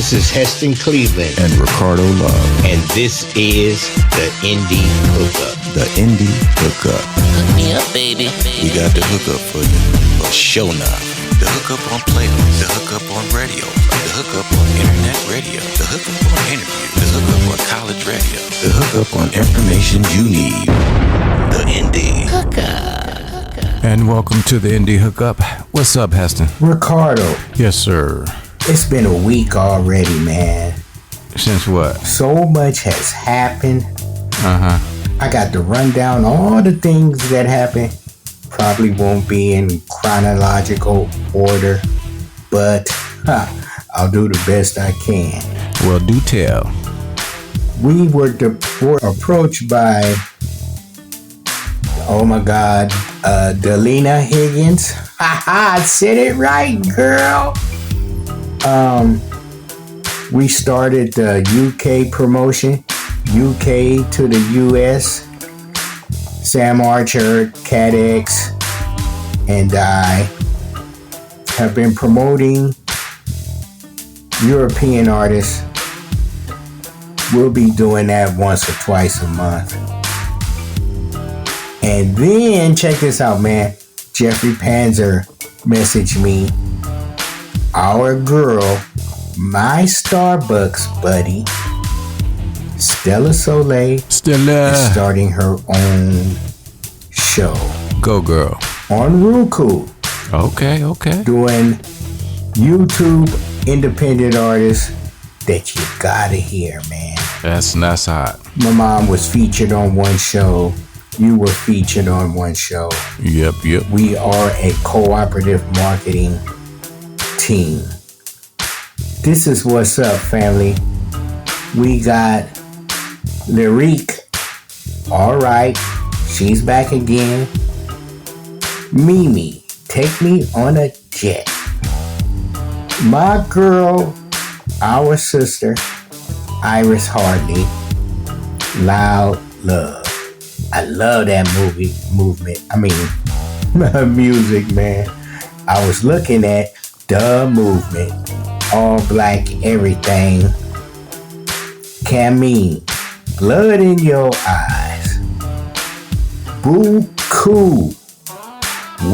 This is Heston Cleveland and Ricardo Love. And this is the Indy Hookup. The Indy Hookup. Hook me up, baby. We got the hookup for you. For show now. The hookup on playlist. The hookup on radio. The hookup on internet radio. The hookup on interview. The hookup on college radio. The hookup on information you need. The Indy Hookup. And welcome to the Indy Hookup. What's up, Heston? Ricardo. Yes, sir. It's been a week already, man. Since what? So much has happened. Uh-huh. I got to run down all the things that happened. Probably won't be in chronological order, but I'll do the best I can. Well, do tell. We were approached by, oh my God, Delina Higgins. I said it right, girl. We started the UK promotion, UK to the US. Sam Archer, CatX, and I have been promoting European artists. We'll be doing that once or twice a month. And then, check this out, man. Jeffrey Panzer messaged me. Our girl, my Starbucks buddy, Stella Soleil, is starting her own show. Go, girl. On Roku. Okay. Doing YouTube independent artists that you gotta hear, man. That's hot. My mom was featured on one show. You were featured on one show. Yep. We are a cooperative marketing team. This is what's up, family. We got Lyrique. All right. She's back again. Mimi, take me on a jet. My girl, our sister, Iris Hartley, Loud Love. I love that music, man. I was looking at the movement. All black everything. Camille, blood in your eyes. Boo Coo,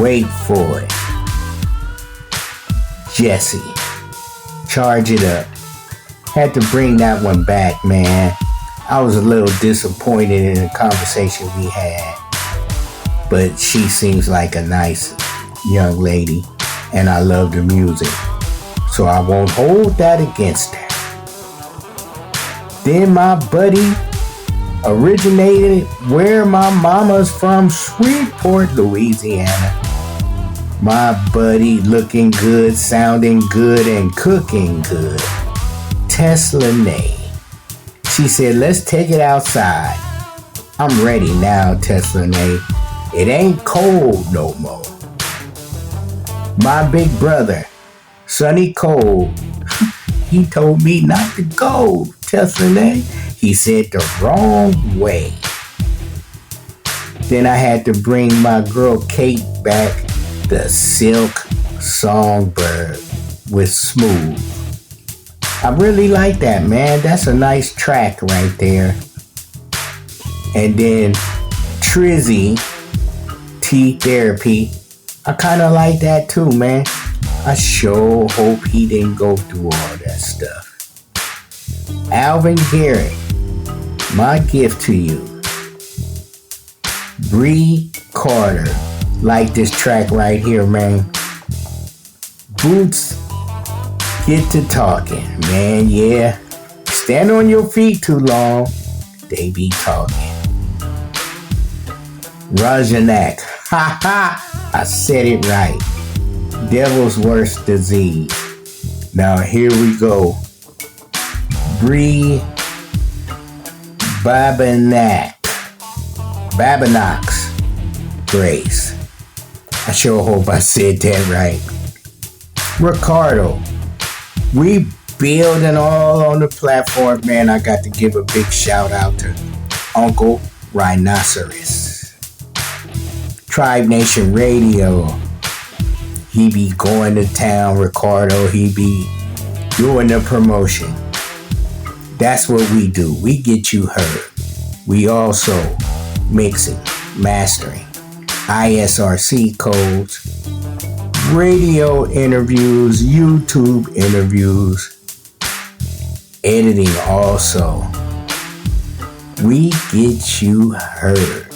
wait for it. Jesse, charge it up. Had to bring that one back, man. I was a little disappointed in the conversation we had, but she seems like a nice young lady, and I love the music, so I won't hold that against her. Then my buddy originated where my mama's from, Shreveport, Louisiana. My buddy looking good, sounding good, and cooking good. Tesla Nay. She said, let's take it outside. I'm ready now, Tesla Nay. It ain't cold no more. My big brother, Sonny Cole, he told me not to go, Tesla Nay. He said the wrong way. Then I had to bring my girl Kate back, the Silk Songbird with Smooth. I really like that, man. That's a nice track right there. And then Trizzy, T Therapy. I kind of like that too, man. I sure hope he didn't go through all that stuff. Alvin Garrett, my gift to you. Bree Carter, like this track right here, man. Boots, get to talking, man, yeah. Stand on your feet too long, they be talking. Rajanak, I said it right. Devil's worst disease. Now here we go. Bree Babanax Grace. I sure hope I said that right. Ricardo, we building all on the platform, man. I got to give a big shout out to Uncle Rhinoceros. Tribe Nation Radio. He be going to town, Ricardo. He be doing the promotion. That's what we do. We get you heard. We also mixing, mastering, ISRC codes, radio interviews, YouTube interviews, editing also. We get you heard.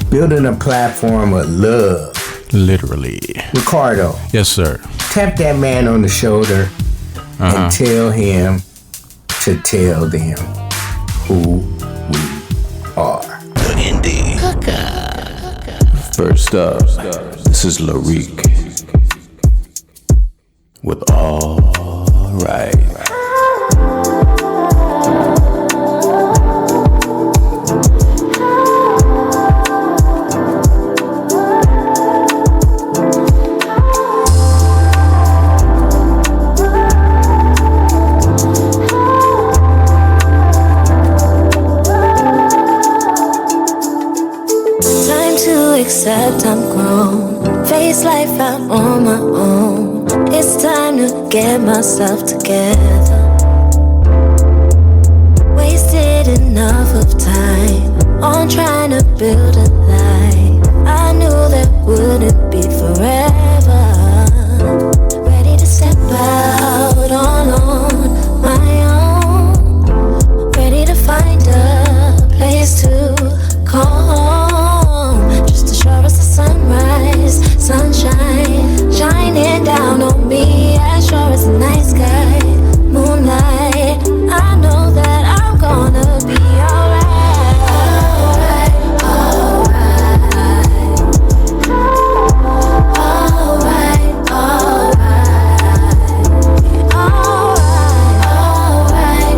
Building a platform of love. Literally. Ricardo, Yes, sir. tap that man on the shoulder and tell him to tell them who we are. The Indy. First up, this is Larique with All Right. Except I'm grown, face life out on my own. It's time to get myself together. Wasted enough of time on trying to build a life I knew that wouldn't be forever. Ready to step out on my own. Ready to find a place to call home. Sure as the sunrise, sunshine shining down on me, as sure as the night sky, moonlight. I know that I'm gonna be alright, alright, alright, alright, alright, alright,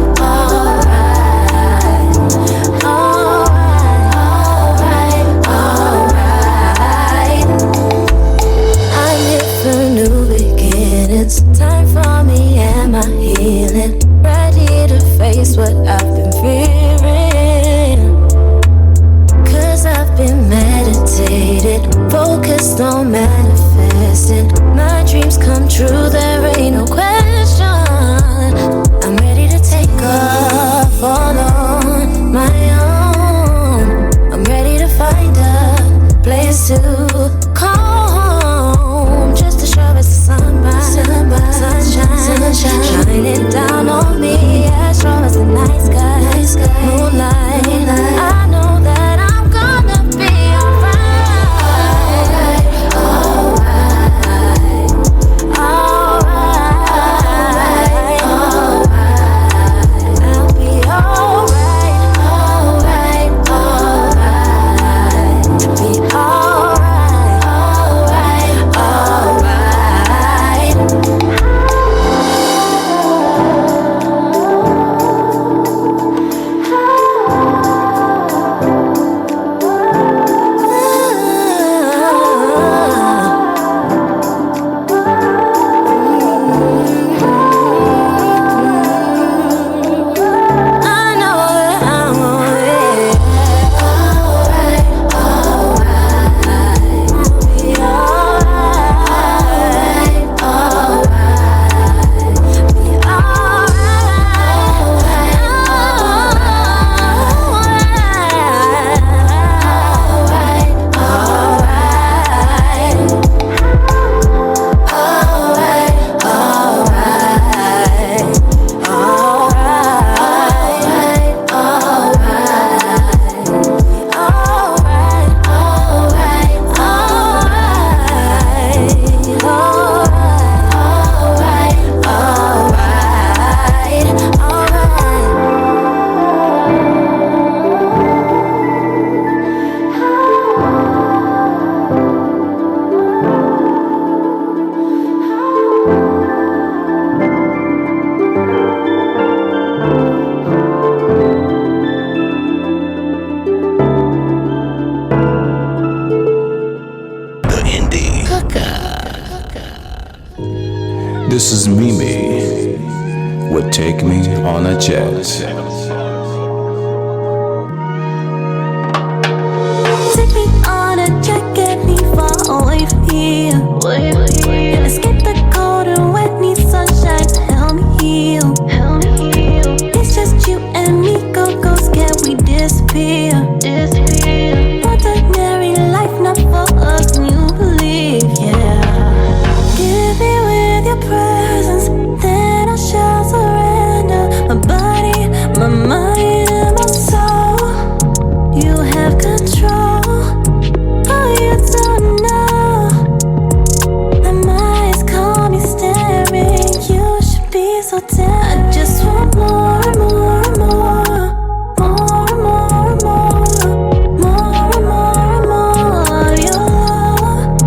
alright, alright. I'm here for new beginnings. Time for me and my healing. Ready to face what I've been fearing. Cause I've been meditated, focused on manifesting. My dreams come true, there ain't no question. I'm ready to take off all on my own. I'm ready to find a place to call home, just to show us the sunshine shining down on me, as sure as the night sky, moonlight. I know that I'm gonna be alright, alright, alright, alright. I'll be alright, alright, alright. Be alright, alright, alright. I know that I'm alright, alright. Be alright, alright. Be The Indy. This is Mimi with Take Me on a Jet. Take me on a jet, get me far away from here. Escape the cold and wet, need sunshine. so tender. I just want more and more and more. More and more and more. More and more and more. Your love.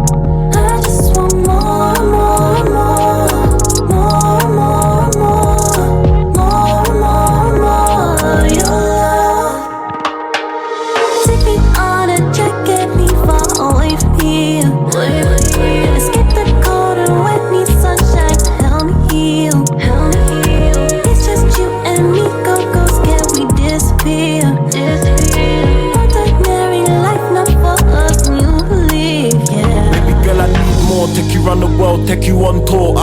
I just want more and more and more. More and more and more. More and more and more. Your love. Take me on a jet, get me far away from here. Escape the cold and wet, need sunshine to help me heal. It's just you and me, go, scared we disappear. Ordinary life, not for us, and you believe, yeah. Baby girl, I need more. Take you round the world, take you on tour.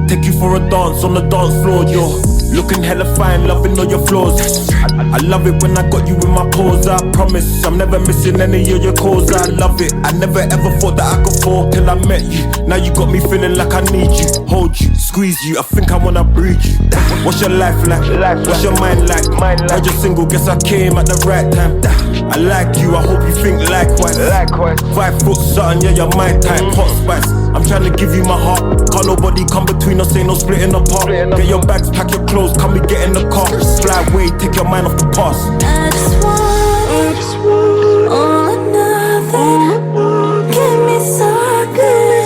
Take you for a dance on the dance floor. You're looking hella fine, loving all your flaws. I love it when I got you in my paws. I promise I'm never missing any of your calls. I love it, I never ever thought that I could fall till I met you. Now you got me feeling like I need you. Hold you, squeeze you, I think I wanna breathe you. What's your life like? What's your mind like? Heard you're single, guess I came at the right time. I like you, I hope you think likewise. 5 foot something, yeah, you're my type. Hot spice, I'm trying to give you my heart. Can't nobody come between us, ain't no splitting apart. Get your bags, pack your clothes, come we get in the car. Fly away, take your mind off the past. I just want all or nothing. Give me something.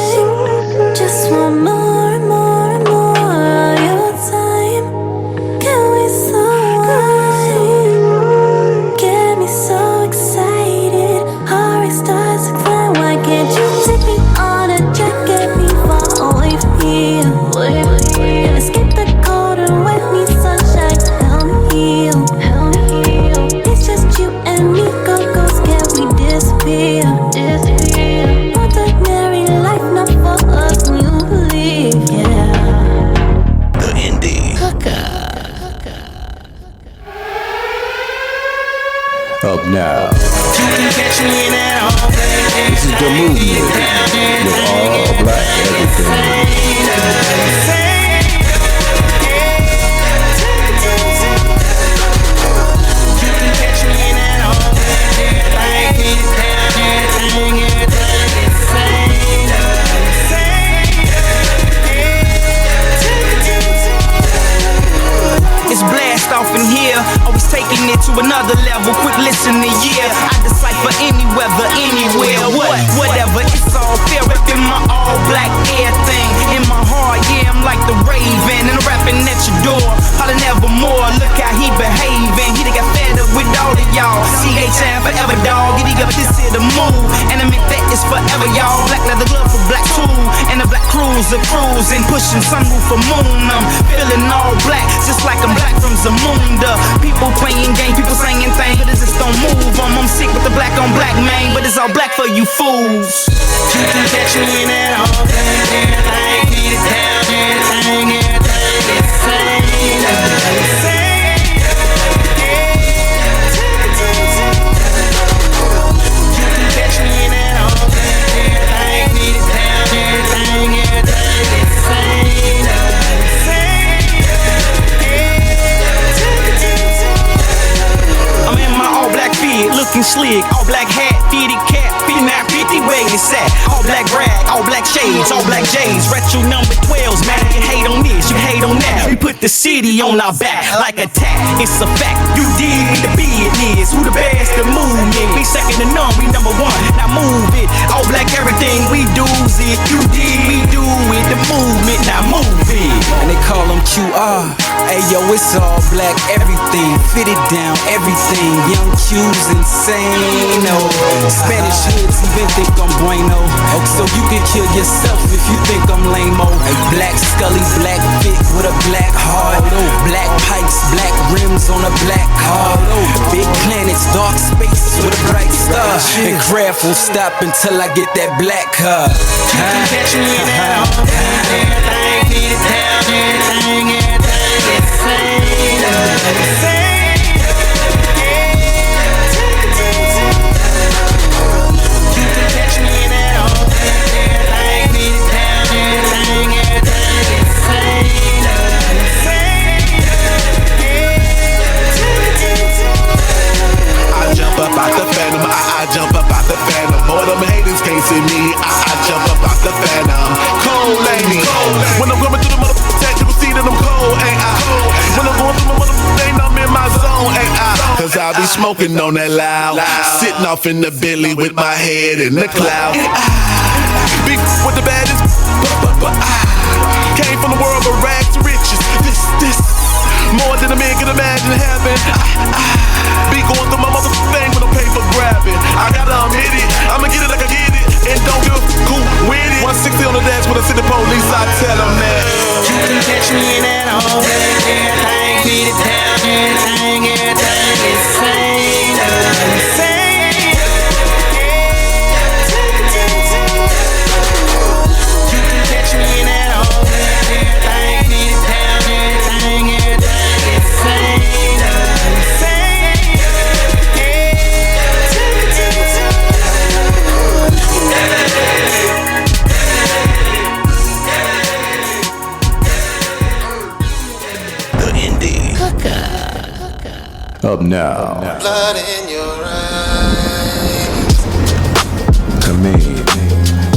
Just want more and more and more. Your time. Can we so wine? Get me so excited. Heart starts to climb. Why can't you take me on a jet? Get me far away from here. Escape the cold and wet, need sunshine to help me heal. It's just you and me, go, scared we disappear. Ordinary life, not for us, and you believe, yeah. The Indy Up now. This is the movement with all black everything. It's blast off in here, always taking it to another level. Quick listen to yeah, I decipher any weather, anywhere, whatever. It's all fair, ripping my all black air thing. In my heart, yeah, I'm like the Raven, and I'm rapping at your door. Holla nevermore, look how he behaving. He done got fed up with all of y'all. CH forever, dog. Giddy up, this here the move, and I meant that is forever, y'all. Black leather glove for black tool, and a black cruiser cruising, pushing sunroof for moon. I'm feeling all black, just like I'm black from Zamunda. People playing games, people saying things, but it just don't move. I'm sick with the black on black, man, but it's all black for you fools. You can catch me in that all day, everything is down, everything is same. Looking slick, all black hat, fitted cap, 5950 where it's at. All black rag, all black shades, all black J's, retro number 12s, man. You hate on this, you hate on that. We put the city on our back like a tap. It's a fact, you dig the business. Who the best to move it? We second to none, we number one. Now move it, all black everything we do's it. You dig, we do it. The movement, now move it. And they call them QR. Hey yo, it's all black everything, fitted down everything. Young Q's insane, oh. Spanish hoods even think I'm bueno. So you can kill yourself if you think I'm lame-o. Black Scully, black fit with a black heart. Black pipes, black rims on a black car. Big planets, dark space with a bright star. And craft won't stop until I get that black car. You can catch me in that all day. Everything is down, everything is same. Up out the phantom, I jump up out the phantom. All them haters can't see me, I jump up out the phantom. Cold lady, when I'm coming through the motherfucking tech, you can see that I'm cold. smoking on that loud. Sitting off in the Bentley with my head in the cloud. Big with the baddest, but I came from the world of rags to riches. This more than a man can imagine having. Be going through my motherfucking thing with a paper grabbing. I gotta admit it, I'ma get it like I get it, and don't give a cool with it. 160 on the dash when I see the police, I tell them that you can catch me in that home. Everything beat it down, everything is same. You can catch me in that home. Everything beat it down, everything is same. Up now. Blood in your eyes. Come in.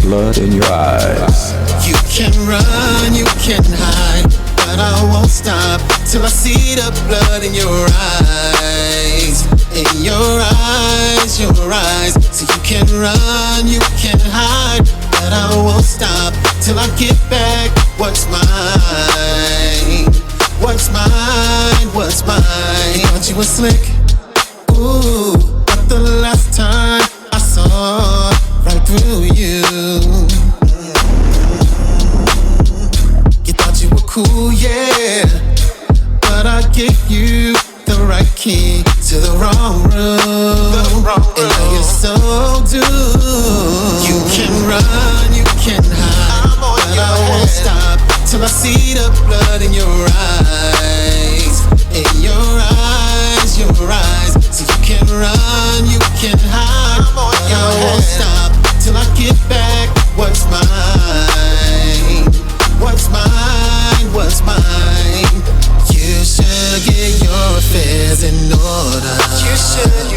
Blood in your eyes. You can run, you can hide, but I won't stop till I see the blood in your eyes. In your eyes, your eyes. So you can run, you can hide, but I won't stop till I get back what's mine. What's mine, what's mine? You thought you were slick, ooh, but the last time I saw right through you. You thought you were cool, yeah, but I gave you the right key to the wrong room. And now you're so doomed. You can run, you can hide, but I won't stop till I see the blood in your eyes. In your eyes, your eyes. So you can run, you can hide, but I won't stop till I get back what's mine. What's mine, what's mine? You should get your affairs in order. You should.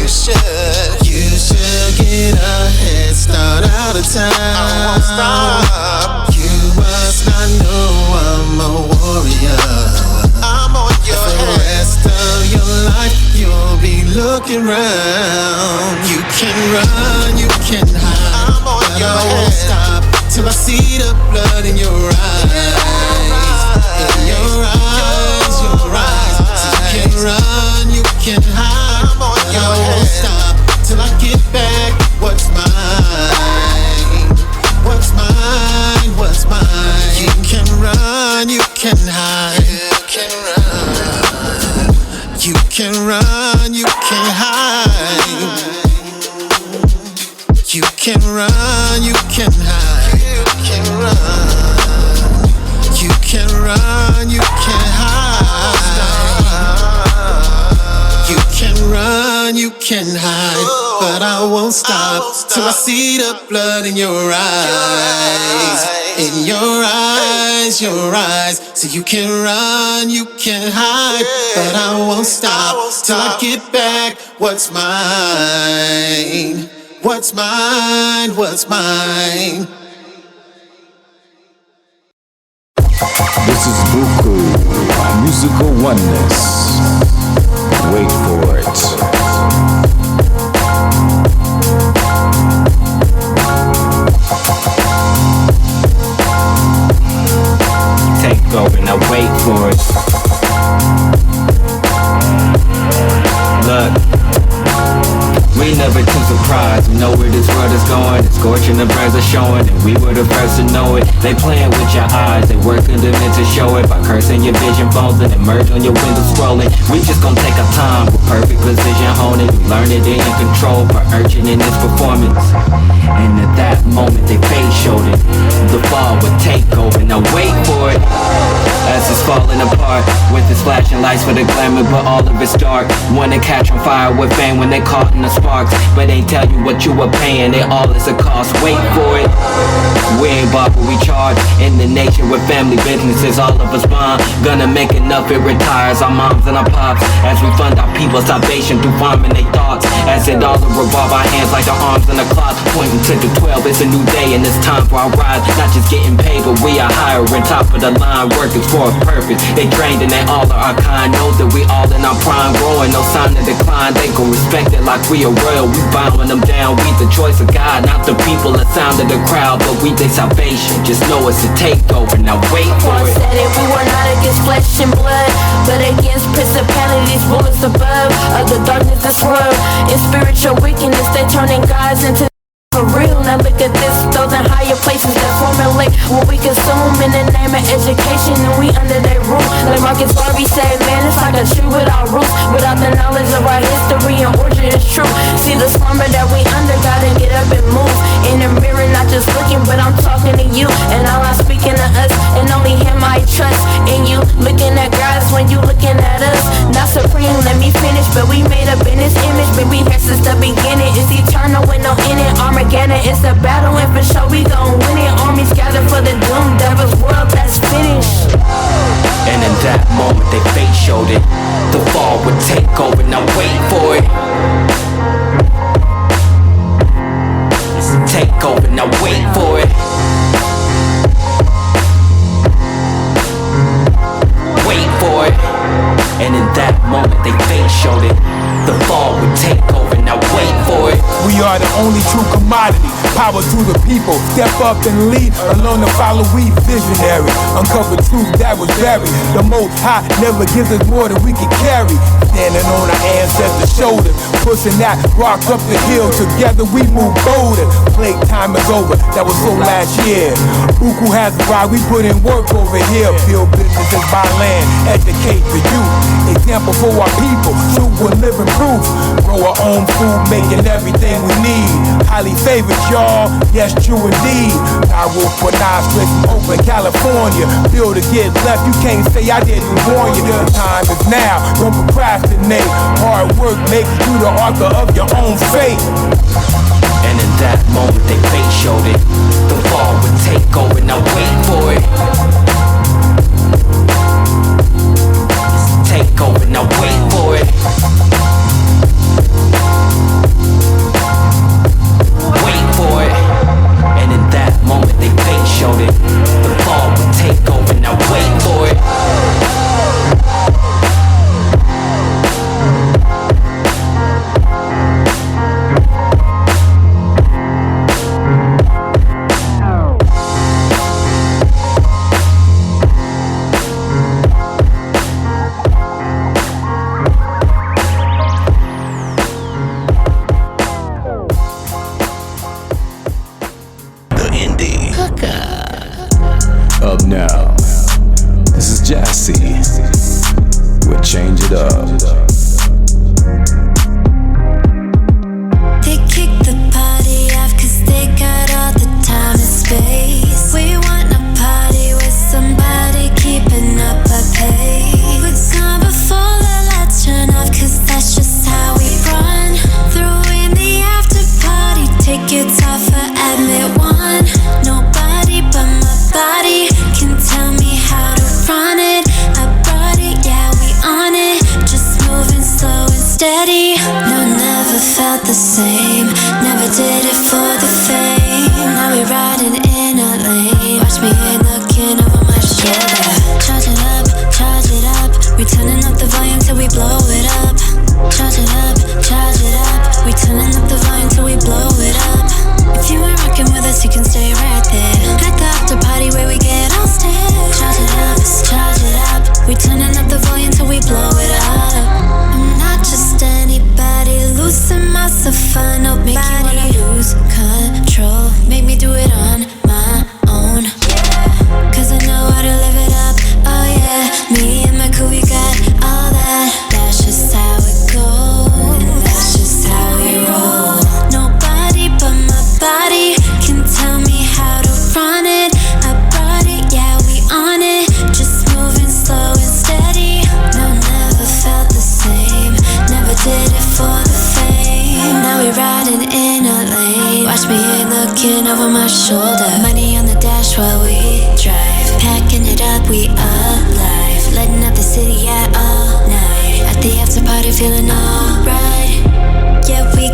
You should get a head start out of town. I won't stop. You must not know I'm a warrior. I'm on your head. For the rest of your life, you'll be looking round. You can run, you can hide, but I won't stop till I see the blood in your eyes. In your eyes, your eyes. So you can run, you can hide, but I won't stop till I get back what's mine. What's mine, what's mine? You can run, you can hide. You can run, you can hide. You can run, you can hide. You can run, you can hide. You can run, you can hide, but I won't stop till I see the blood in your eyes. In your eyes, your eyes. So you can run, you can hide, but I won't stop till I get back what's mine. What's mine, what's mine? This is Buku, musical oneness. Wait for it. Take over, now wait for it. Look, we never too surprised. We know where this world is going. It's scorching, the birds are showing, and we were the first to know it. They playing with your eyes, they working to meant to show it by cursing your vision phones and emerge on your window scrolling. We just gon' take our time with perfect precision honing. We learn it in control for urging in its performance. And at that moment they face showed it. The fall would take over, now wait for it. As it's falling apart, with its flashing lights for the glamour, but all of it's dark. Wanna catch on fire with fame when they caught in the sparks, but they tell you what you were paying, it all is a cost. Wait for it. We ain't bought what we charge. In the nation with family businesses, all of us bond. Gonna make enough, it retires our moms and our pops, as we fund our people's salvation through farming their thoughts. As it all revolve our hands like our arms in the clock, pointing to the 12. It's a new day and it's time for our rise. Not just getting paid, but we are hiring top of the line workers for a purpose. They trained and they all are our kind. Know that we all in our prime, growing, no sign of decline. They gon' respect it like we are royal. We bowing them down. We the choice of God, not the people. The sound of the crowd, but we their salvation. Just know it's a takeover. Now wait for it. Said it, we were not against flesh and blood, but against principalities, rulers above, of the darkness this world. In spiritual wickedness, they turning gods into for real. Now look at this, those in higher places that formulate what we consume in the name of education, and we under their rule. Like Marcus Garvey said, man, it's like a tree without roots, without the knowledge of our history and origin is true. See the slumber that we under, gotta get up and move. In the mirror, not just looking, but I'm talking to you, and all I'm speaking to us, and only Him I trust. In you, looking at God when you looking at us. Not supreme, let me finish, but we made up in His image. Been we here since the beginning. It's eternal with no end. Armageddon, it's a battle, and for sure we gon' win it. Armies gather for the doom, devil's world that's finished. And in that moment they fate showed it. The fall would take over, now wait for it. It's a takeover, now wait for it. Wait for it. And in that moment they fate showed it. The fall would take over, now wait for it. We are the only true commodity. Power to the people. Step up and lead. Alone to follow, we visionary. Uncover truth that was buried. The Most High never gives us more than we can carry. Standing on our ancestors' shoulders, pushing that rock up the hill. Together we move bolder. Plague time is over. That was so last year. Buku has arrived. We put in work over here. Build businesses, buy land, educate the youth. Example for our people. True, we're living proof. Grow our own food, making everything we need. Highly favored, y'all. Yes, true indeed. I will put eyes straight from Oakland, California. Build to get left. You can't say I didn't warn you. The time is now. Don't procrastinate. Hard work makes you the author of your own fate. And in that moment they fate showed it. The fall would take over, now wait for it. Take over, now wait for it. Wait for it. And in that moment they fate showed it. The fall would take over, now wait for it. Up now, this is Jassy with Change It Up. They kick the party off 'cause they got all the time and space. We want a party with somebody keeping up a pace. Put time before the lights turn off 'cause that's just how we run. Throw in the after party tickets off for admit one. Nobody but my body can tell me how to run it. I brought it, yeah, we on it. Just moving slow and steady. No, never felt the same. Never did it for the fame. Now we riding in a lane. Watch me ain't looking over my shoulder. Charge it up, charge it up. We turning up the volume till we blow it up. Charge it up, charge it up. We turning up the volume till we blow it up. If you ain't rocking with us, you can stay right there. At the after party where we get all stiff. Charge it up, charge it up. We turning up the volume till we blow it up. I'm not just anybody, losing myself, fun. Don't make you wanna lose control. Make me do it on my own. 'Cause I know how to live it up. Oh yeah, me and my crew, we got all that. That's just how it goes. That's just how we roll. Nobody but my body can tell me how to run it. I brought it, yeah, we on it. Just moving slow and steady. No, never felt the same. Never did it for the fame. Now we riding in a lane. Watch me ain't looking over my shoulder. Money on the dash while we drive. Packing it up, we alive. Letting up the city, yeah, all night. At the after party, feeling alright. Yeah, we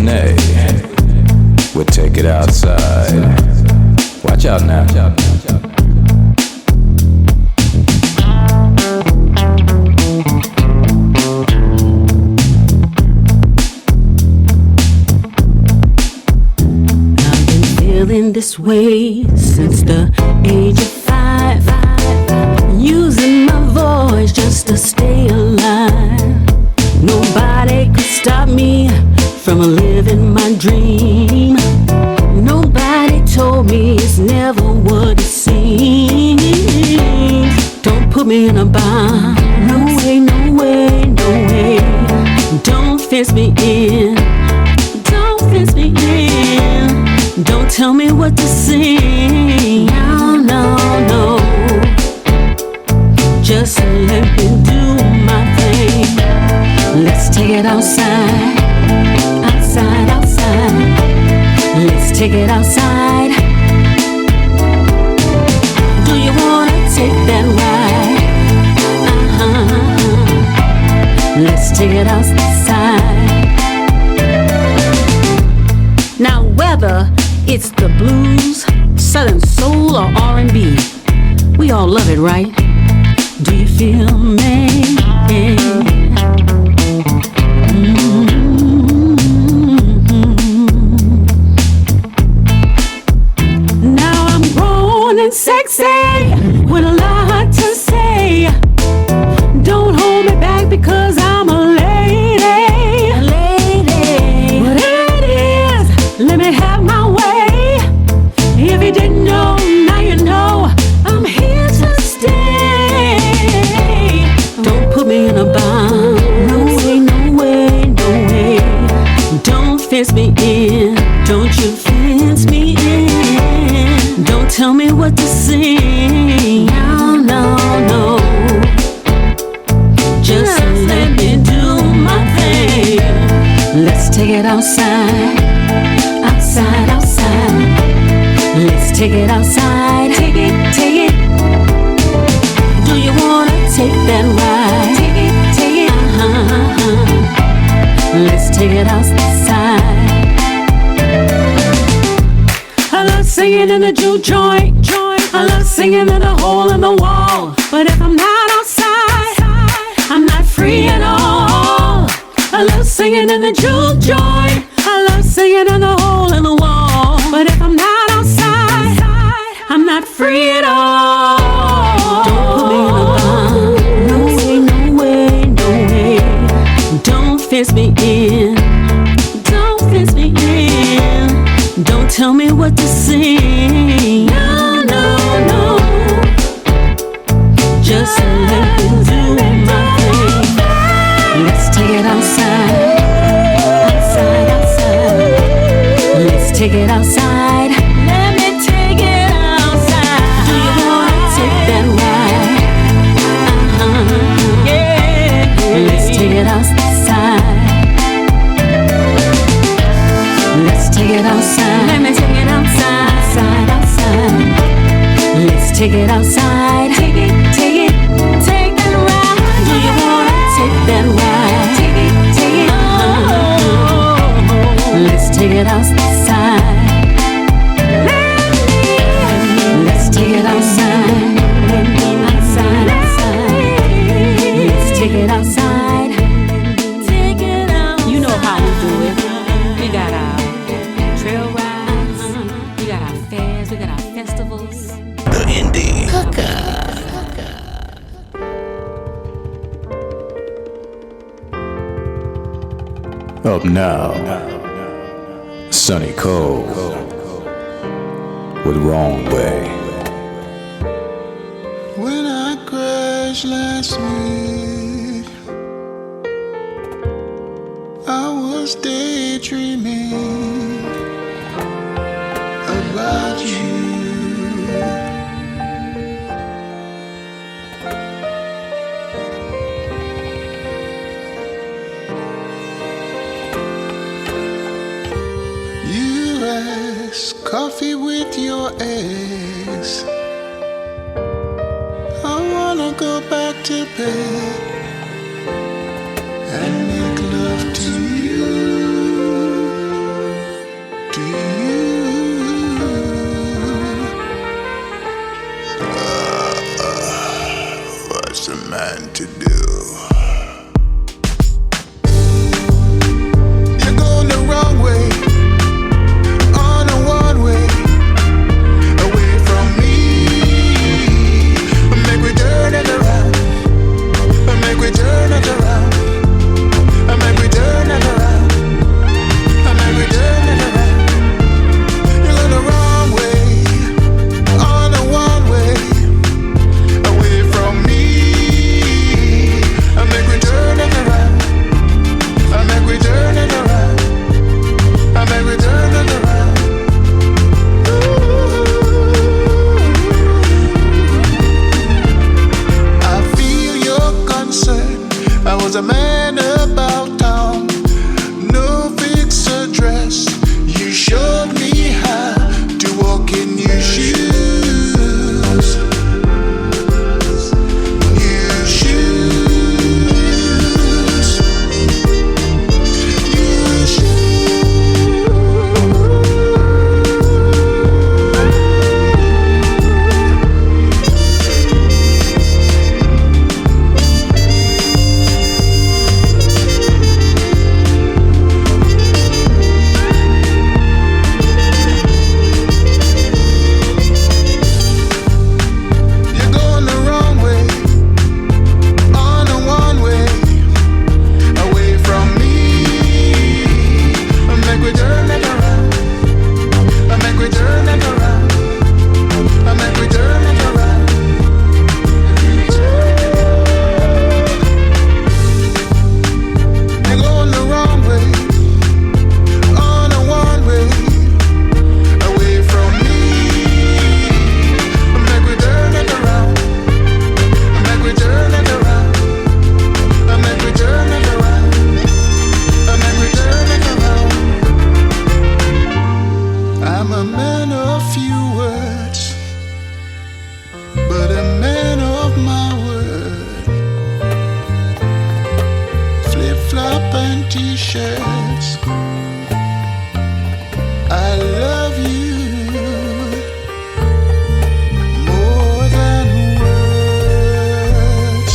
Renee would take it outside. Watch out now. I've been feeling this way since the age of 5. Using my voice just to stay alive. Nobody could stop me from living my dream. Nobody told me it's never what it seems. Don't put me in a box. No way, no way, no way. Don't fence me in. Don't fence me in. Don't tell me what to sing. No, no, no. Just let me do my thing. Let's take it outside. Outside, outside. Let's take it outside. Do you wanna take that ride? Let's take it outside. Now whether it's the blues, southern soul, or R&B, we all love it, right? Do you feel me? Now I'm grown and sexy with a lot to say. Don't hold me back because I'm a lady. A lady. Whatever it is, let me have my way. If you didn't know, now you know. I'm here to stay. Don't put me in a box. No way, no way, no way. Don't fence me in. Don't you fence me in. Don't tell me what to sing. No, no, no. Just let me do my thing. Let's take it outside. Outside, outside. Let's take it outside. Take it, take it. Do you wanna take that ride? Take it, take it. Let's take it outside. I love singing in the juke joint. I love singing in the hole in the wall. But if I'm not outside, I'm not free at all. I love singing in the juke joint. I love singing in the hole in the wall. But if I'm not outside, I'm not free at all. Don't put me in a box. No way, no way, no way. Don't fence me in. Don't fence me in. Don't tell me what to sing. No, no, no. Just let me do my thing. Let's take it outside. Outside, outside. Let's take it outside. Let me take it outside. Do you wanna take that ride? Yeah. Let's take it outside. Let's take it outside. Let me take it outside. Outside, outside. Let's take it outside. Take it, take it. Take that ride. Do you wanna take that ride? Take it, take it. Let's take it outside. Let's take it outside. Outside, outside. Let's take it outside. Take it outside. You know how we do it. We got our trail rides. We got our fairs. We got our festivals. The Indy Hookup. Up now, Sunny Cole with Wrong Way. When I crashed last week, I was daydreaming about you. You asked coffee with your ex. I wanna go back to bed and make love to you. to you. What's a man to do? You're going the wrong way, on a one way, away from me. Make we turn it around, make we turn it around, make we turn it around, make we turn it around. You're going the wrong way, on a one way, away from me. Make we turn it around, make we turn it around, make we turn it around. I feel your concern. I was a man about town, no fixed address. You showed me how to walk in your shoes. New shoes. New You're going the wrong way, on a one way, away from me. Make we turn it around, make we turn it around, make we turn it around. You're going the wrong way, on a one way, away from me. Make we turn it around, make we turn it around, make we turn it around, make we turn it around. I'm a man of few words, but a man of my word. Flip-flop and t-shirts. I love you more than words.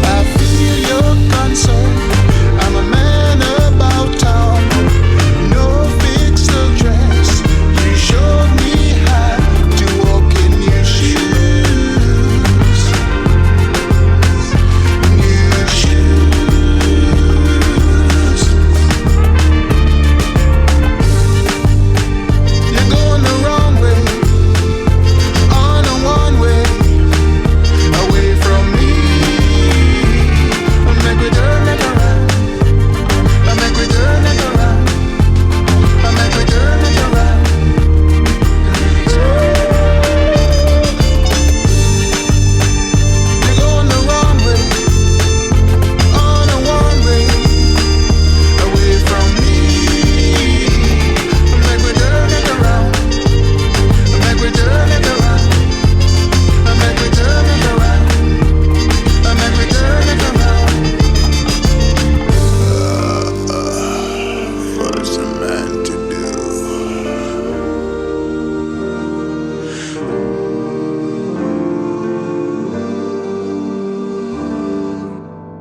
I feel your concern. I'm a man about town, no fixed address. You showed me how to walk in your shoes. New shoes. You're going the wrong way, on a one way, away from me. Make we turn it around, make we turn it around, make we turn it around. You're going the wrong way, on a one way, away from me. Make we turn it around, make we turn it around, make we turn it around, make we turn it around. What's a man to do?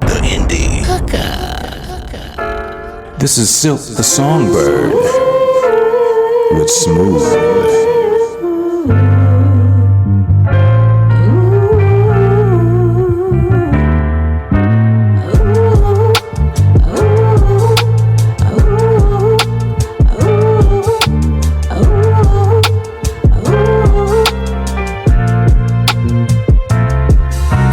The Indy This is Silk the Songbird with Smooth.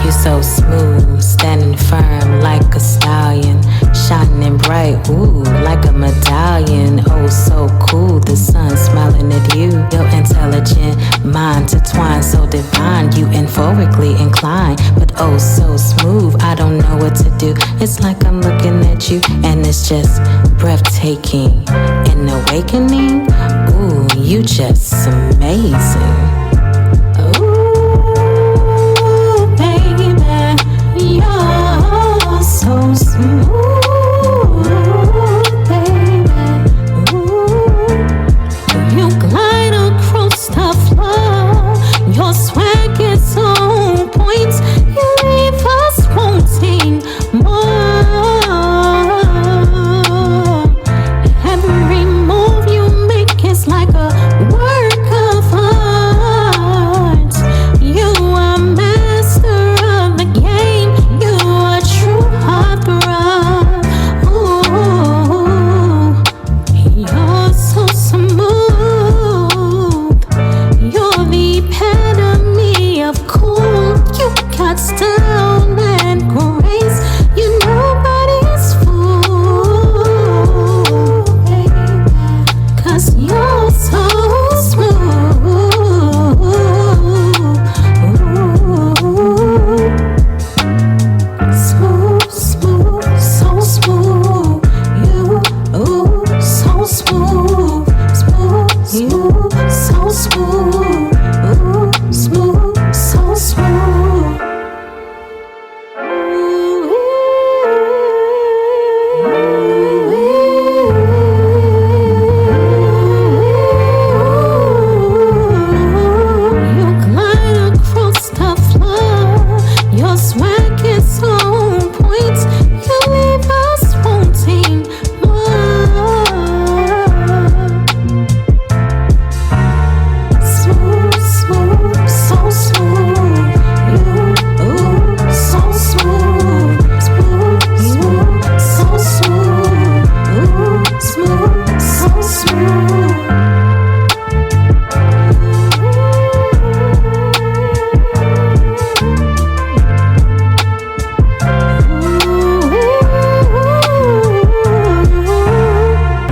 You so smooth, standing firm like a stallion, shining in shining bright, ooh, like a medallion. Oh, so cool, the sun smiling at you. Your intelligent mind intertwined, so divine. You euphorically inclined, but oh, so smooth. I don't know what to do. It's like I'm looking at you, and it's just breathtaking. An awakening, ooh, you just amazing. Ooh, baby, you're so smooth, baby. Ooh, you glide across the floor. Your swag is on point. You leave us wanting more. Every move you make is like a work of art. You are master of the game. You are true heartthrob. Ooh, you're so smooth. You're the epitome of cool. You got style and grace. You nobody's fool, baby. 'Cause you're so smooth. Smooth, smooth, so smooth. You, ooh, so smooth. Smooth, smooth, so smooth. Ooh, smooth, so smooth. You glide across the floor. Your swag is on point. You leave us wanting more. Smooth, smooth, so smooth. You, ooh, so smooth. Smooth, smooth, so smooth. Ooh, smooth, so smooth.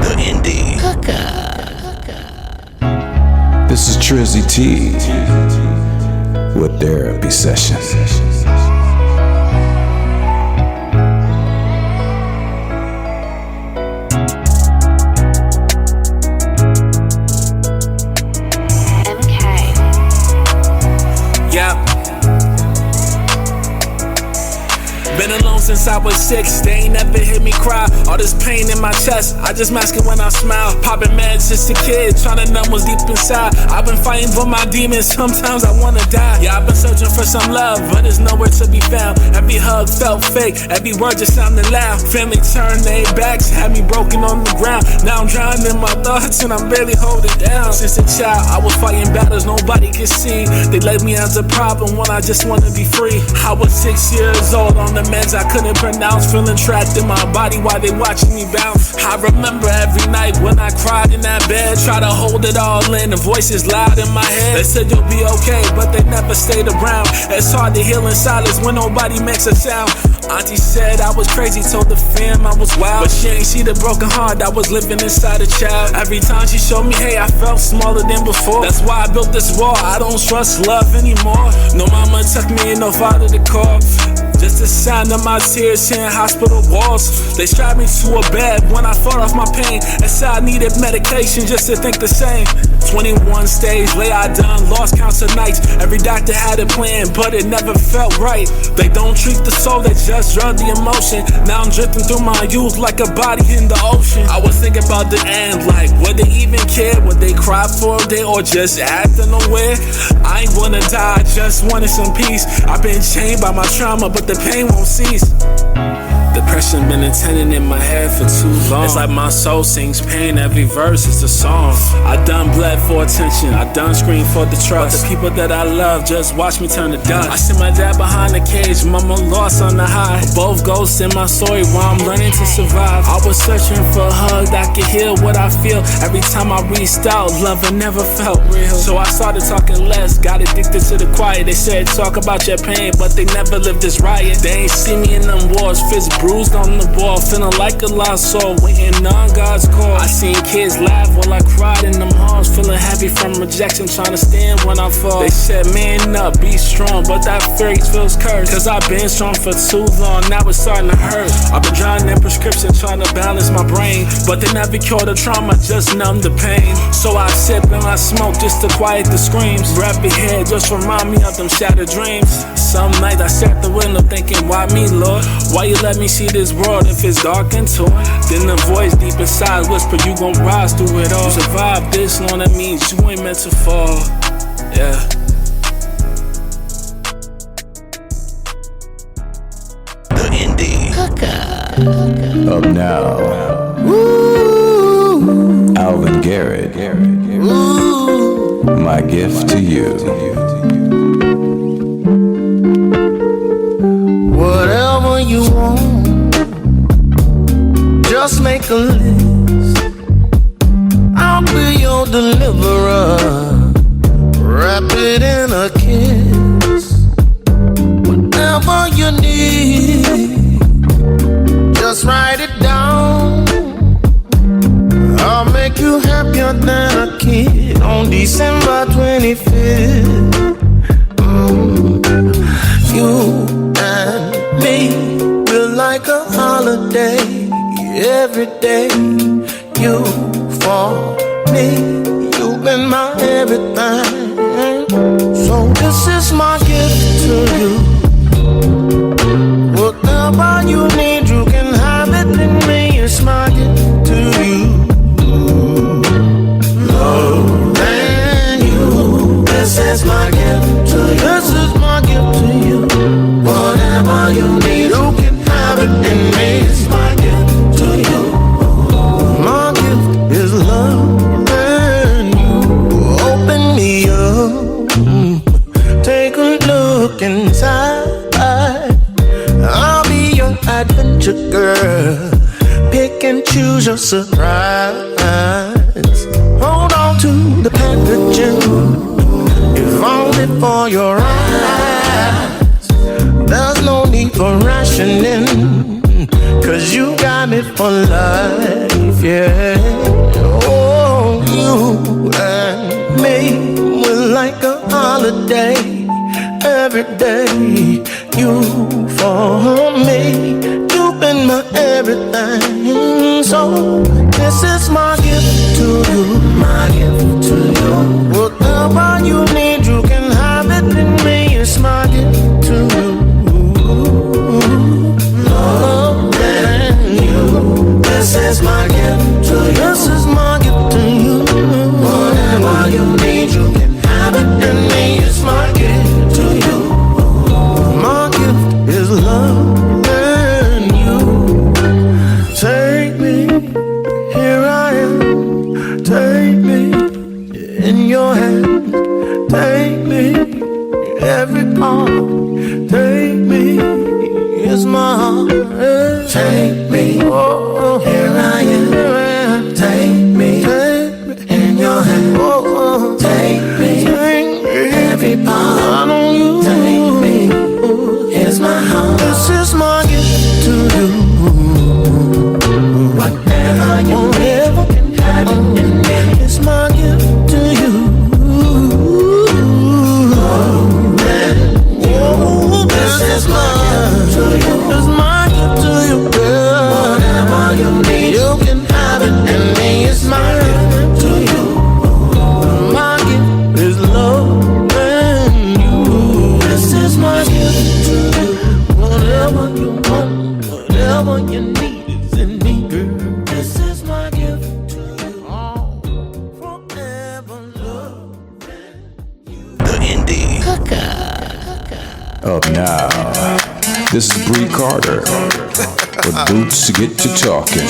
The Indy This is Trizzy T with Therapy Session. Yeah. Been alone since I was 6, they ain't never hear me cry. All this pain in my chest, I just mask it when I smile. Popping meds since a kid, trying to numb what's deep inside. I've been fighting for my demons, sometimes I wanna die. Yeah, I've been searching for some love, but there's nowhere to be found. Every hug felt fake, every word just sounded loud. Family turned their backs, had me broken on the ground. Now I'm drowning in my thoughts and I'm barely holding down. Since a child, I was fighting battles nobody could see. They labeled me as a problem when I just wanna be free. I was 6 years old on the meds I couldn't pronounce, feeling trapped in my body while they watching me bounce. I remember every night when I cried in that bed, try to hold it all in, the voices loud in my head. They said you'll be okay, but they never stayed around. It's hard to heal in silence when nobody makes a sound. Auntie said I was crazy, told the fam I was wild, but she ain't see the broken heart that was living inside a child. Every time she showed me, hey, I felt smaller than before. That's why I built this wall, I don't trust love anymore. No mama took me and no father to call. Just the sound of my tears hitting hospital walls. They strapped me to a bed when I fought off my pain, and said I needed medication just to think the same. 21 stays later, I done lost counts of nights. Every doctor had a plan, but it never felt right. They don't treat the soul, they just drug the emotion. Now I'm drifting through my youth like a body in the ocean. I was thinking about the end, like would they even care? Would they cry for a day or just acting aware? I ain't wanna die, I just wanted some peace. I've been chained by my trauma, but the pain won't cease. Depression been attending in my head for too long. It's like my soul sings pain, every verse is a song. I done bled for attention, I done screamed for the trust. But the people that I love just watch me turn to dust. I see my dad behind the cage, mama lost on the high. Both ghosts in my story while I'm learning to survive. I was searching for a hug that could heal what I feel. Every time I reached out, love it never felt real. So I started talking less, got addicted to the quiet. They said talk about your pain, but they never lived this riot. They ain't see me in them wars, fists Bruised on the ball, feeling like a lost soul, waiting on God's call. I seen kids laugh while I cried in them halls, feeling happy from rejection, trying to stand when I fall. They said, man up, be strong, but that phrase feels cursed. Cause I've been strong for too long, now it's starting to hurt. I've been drowning in prescription, trying to balance my brain, but they never cure the trauma, just numb the pain. So I sip and I smoke just to quiet the screams. Wrap your head, just remind me of them shattered dreams. Some nights I sat at the window thinking, why me, Lord? Why you let me see this world if it's dark and torn? Then the voice deep inside whisper, you gon' rise through it all. You survive this long, that means you ain't meant to fall. Yeah. The Indy Hookup. Up now. Alvin Garrett. My gift to you. Whatever you want, just make a list. I'll be your deliverer. Wrap it in a kiss. Whatever you need, just write it down. I'll make you happier than a kid on December 25th. You and me, we're like a holiday. Every day, you for me, you've been my everything. So this is my gift to you. Whatever you need, you can have it in me. It's my gift to you. Love and you. This is my gift to you. This is my gift to you. Whatever you need, you can have it in me. It's my gift to you. My gift is love and you. Open me up. Take a look inside. I'll be your adventure girl. Pick and choose your surprise. Hold on to the packaging, if only for your eyes. There's no need for rationing, cause you got me for life, yeah. Oh, you and me, we're like a holiday. Every day, you for me, you've been my everything. So this is my gift to you. My gift to you. Whatever you need, you can have it in me. It's my gift to you. Love and you. This is my gift to you. This is my gift to you. Whatever you need, you can have it in me. It's my gift to you. My gift is love and you. Take me, here I am. Take me in your hand. Take me, every part. Take me, it's my heart. Take me, oh, here I am. Take me in your hand. Take me, every part. Take me, it's my heart. This is my gift to you. Whatever you ever can have it in me. It's my gift to you. Oh, man. Oh, this is my gift to you. It's my gift to you, girl. Whatever you need, you can have it in me. It's my gift to you. My gift is love and you. This is my gift to you. Whatever you want, whatever you need is in me, girl. This is my gift to you. Forever love you. The Indy Hookup. Up now, this is Bree Carter with Boots to Get to Talking.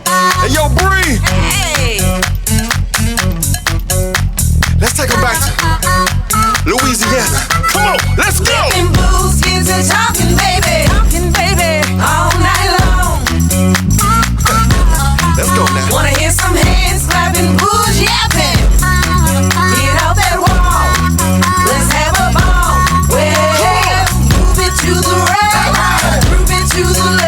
Hey, yo, Bree! Hey! Let's take them back to Louisiana. Come on, let's go! Licking boots, get to talking, baby, all night long. Let's go now. Wanna hear some hands clapping, boots yapping. Get off that wall, let's have a ball. Well, move it to the right, move it to the left.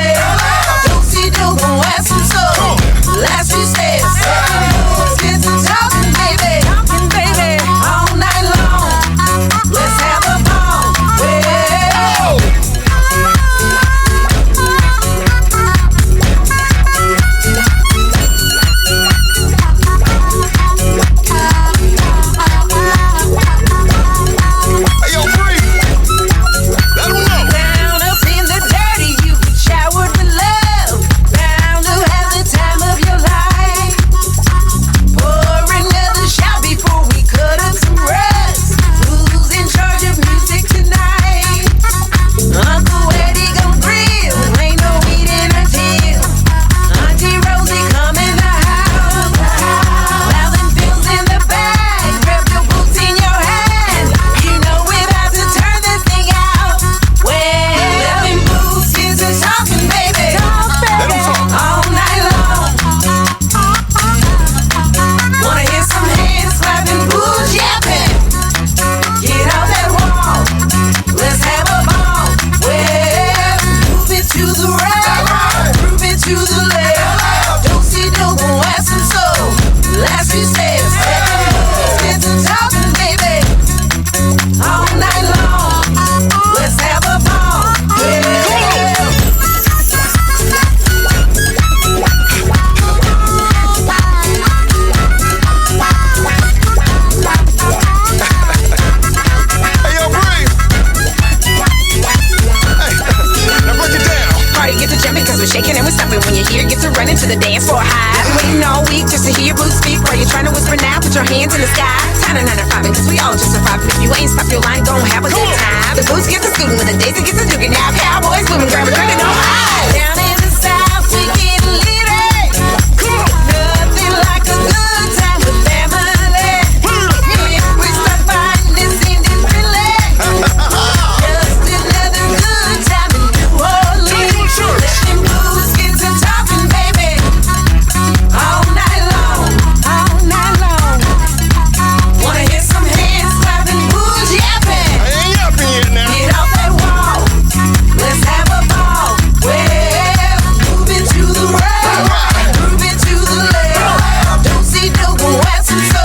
for a high. Waiting all week just to hear your boots speak. While you're trying to whisper now, put your hands in the sky. Time to 9 to 5, because we all just survive. If you ain't stop your line, gon' have a good time. The boots get the scooting, when the days it gets a dookie. Now cowboys booming, grab a drink and don't hide. Down in the South, we get litty. Nothing like a good time with family. We stop fighting this Indy Philly. Just another good time in New Orleans. Let them blues get to talking, baby. All night long, all night long. Wanna hear some hands clapping, who's yapping? I ain't yapping yet now. Get off that wall, let's have a ball. Well, move it to the right, move it to the left. Don't see no go west and so.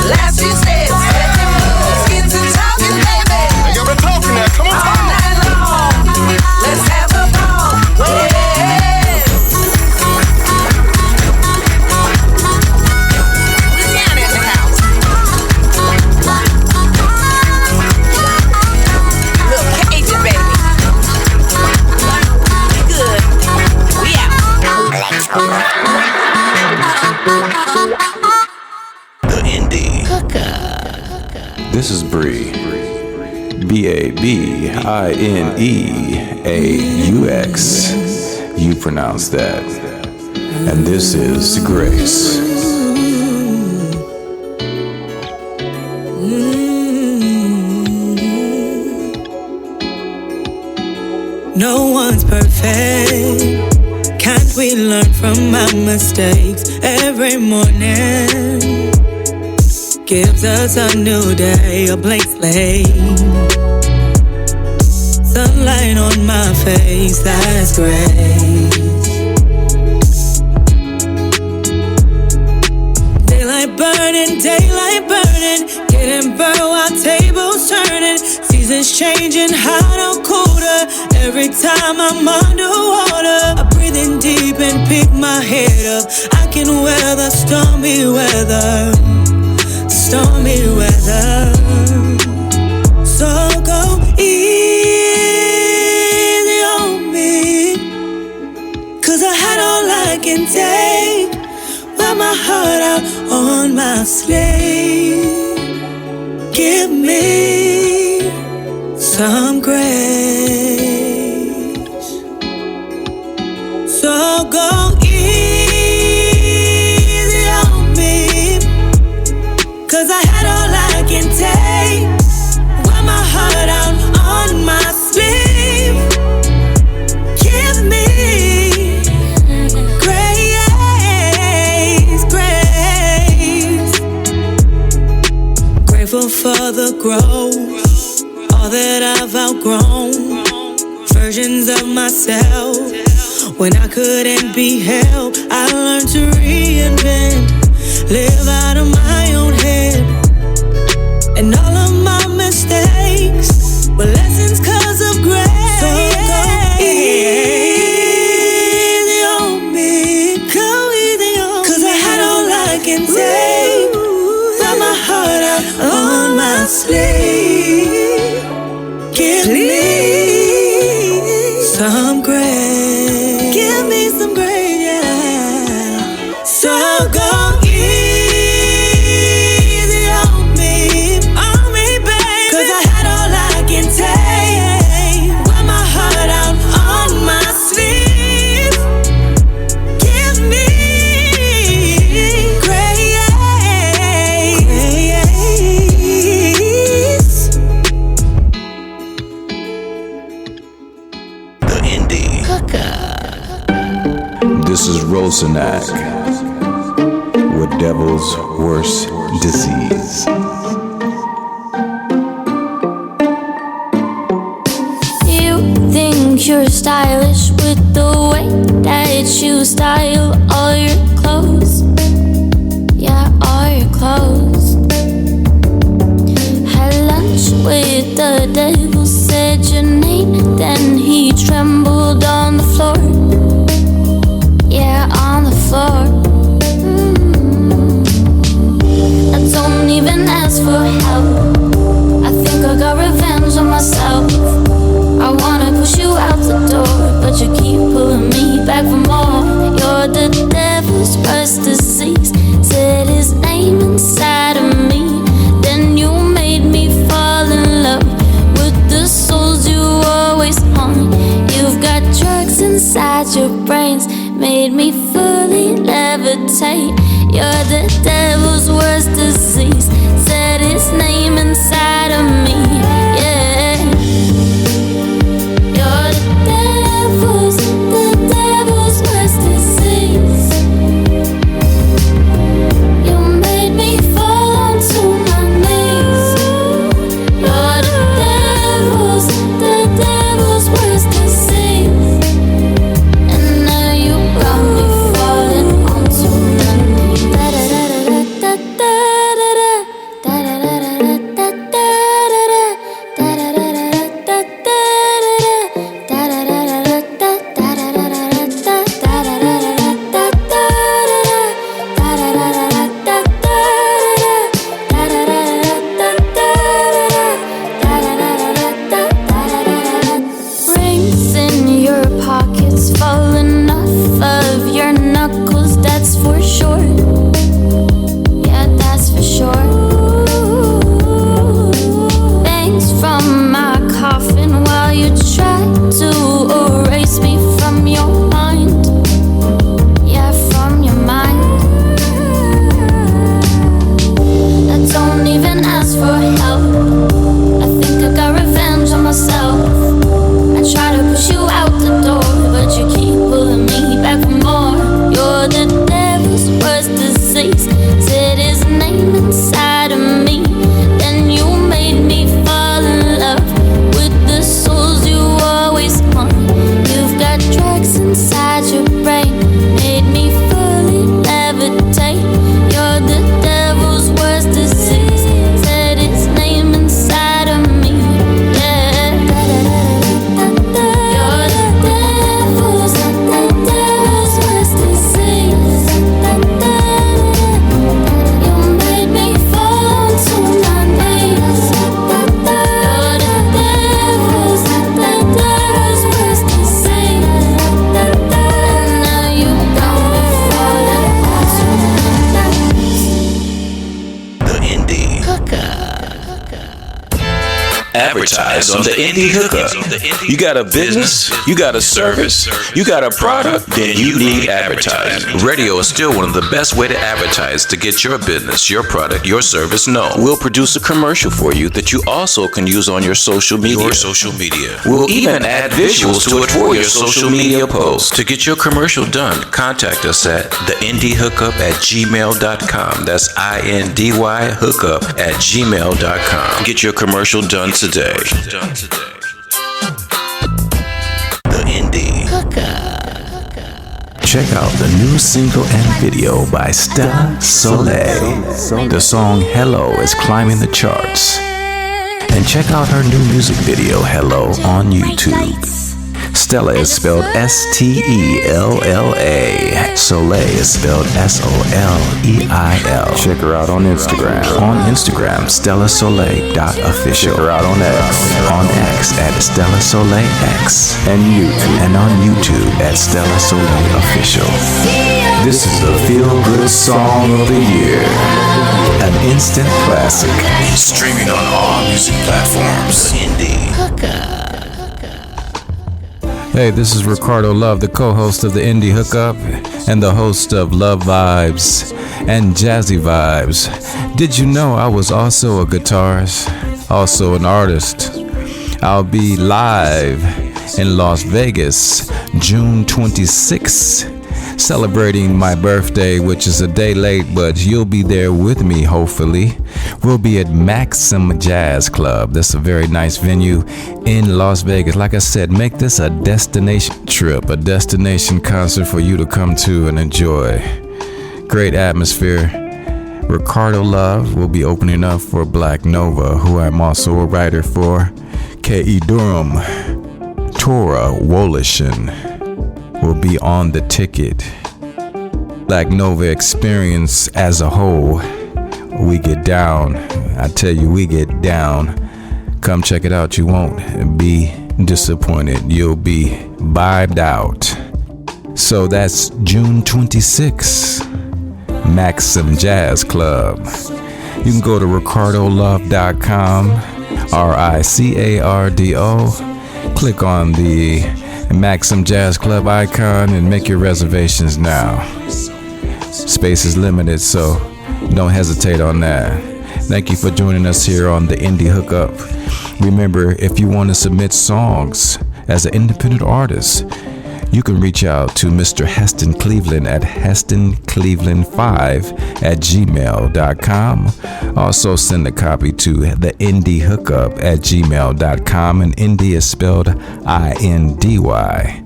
Last few steps, let them moves get to talking, baby. Hey, y'all been talking now. Come on, All come on. night long, let's have a ball. Well. Louisiana in the house. Little Cajun baby. Good. We out. The Indy This is Bree. Babineaux. You pronounce that. And this is Grace. No one's perfect. Can't we learn from our mistakes every morning? Gives us a new day, a blank slate. Sunlight on my face, that's great. Daylight burning, getting burned while tables turning. Seasons changing, hot or colder. Every time I'm underwater, I breathe in deep and pick my head up. I can weather stormy weather. Stormy weather. So go easy on me, 'cause I had all I can take. Wear my heart out on my sleeve. Give me some grace. So go easy on me, 'cause I had all I can take. Wear my heart out on my sleeve. Give me grace, grace. Grateful for the growth, all that I've outgrown. Versions of myself when I couldn't be held. I learned to reinvent, live out of my own head. And all of my mistakes were lessons 'cause of grace. So go easy on me, go easy on me, 'cause I had all I can take. Put my heart out on my sleeve. Give me some grace. Give me some grace, yeah. So go easy on me, baby, 'cause I had all I can take. Wear my heart out on my sleeve. Give me grace. The Indy This is Rosenac with Devil's Worst Disease. You think you're stylish with the way that you style all your clothes. Yeah, all your clothes. Had lunch with the devil, said your name, then he trembled on the floor. Yeah, on the floor. I don't even ask for help. I think I got revenge on myself. I wanna push you out the door, but you keep pulling me back for more. You're the fully levitate. You're the devil's worst disease. Said his name inside of me, yeah. You're the devil's worst disease. You made me fall onto my knees. You're the devil's worst disease. And now you got me falling onto my knees. Rings in your pockets falling off of your knuckles, that's for sure. Yeah, that's for sure. Bangs from my coffin while you try to erase me from your mind. Yeah, from your mind. I don't even ask for help. I think I got revenge on myself. I try to push you out the door, but you keep pulling me back for more. You're the devil's worst disease. Said his name inside of me. Then you made me fall in love with the souls you always want. You've got drugs inside your brain, made me fully levitate. You're the devil's worst disease. Said his name inside of me, yeah. You're the devil's worst disease. You made me fall onto my knees. You're the devil's worst disease. And now you got me falling onto my knees. The Indy Advertise on the Indy Hookup. You got a business, you got a service, you got a product, then you need advertising. Radio is still one of the best way to advertise to get your business, your product, your service known. We'll produce a commercial for you that you also can use on your social media. We'll even add visuals to it for your social media posts. To get your commercial done, contact us at theindyhookup@gmail.com. That's INDY hookup@gmail.com. Get your commercial done today. The Indy Check out the new single and video by Stella Soleil. The song Hello is climbing the charts. And check out her new music video, Hello, on YouTube. Stella is spelled Stella. Soleil is spelled Soleil. Check her out on Instagram. On Instagram, StellaSoleil.official. Check her out on X at Stella Soleil X. And on YouTube at Stella Soleil Official. This is the feel-good song of the year. An instant classic. Streaming on all music platforms. Indy Hey, this is Ricardo Love, the co-host of the Indy Hookup and the host of Love Vibes and Jazzy Vibes. Did you know I was also a guitarist, also an artist? I'll be live in Las Vegas, June 26th, celebrating my birthday, which is a day late, but you'll be there with me, hopefully. We'll be at Maxim Jazz Club. That's a very nice venue in Las Vegas. Like I said, make this a destination trip, a destination concert for you to come to and enjoy. Great atmosphere. Ricardo Love will be opening up for Black Nova, who I'm also a writer for. K.E. Durham, Tora Wolishin will be on the ticket. Black Nova experience as a whole. We get down. I tell you, we get down. Come check it out. You won't be disappointed. You'll be vibed out. So that's June 26th, Maxim Jazz Club. You can go to ricardolove.com, RICARDO. Click on the Maxim Jazz Club icon and make your reservations now. Space is limited, so don't hesitate on that. Thank you for joining us here on the Indy Hookup. Remember, if you want to submit songs as an independent artist, you can reach out to Mr. Heston Cleveland at HestonCleveland5@gmail.com. Also send a copy to the Indy Hookup at gmail.com, and Indy is spelled INDY.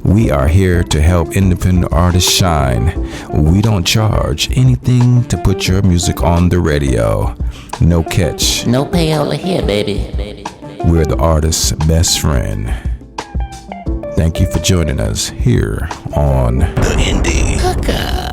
We are here to help independent artists shine. We don't charge anything to put your music on the radio. No catch. No pay over here, baby. We're the artist's best friend. Thank you for joining us here on the Indy Hookup.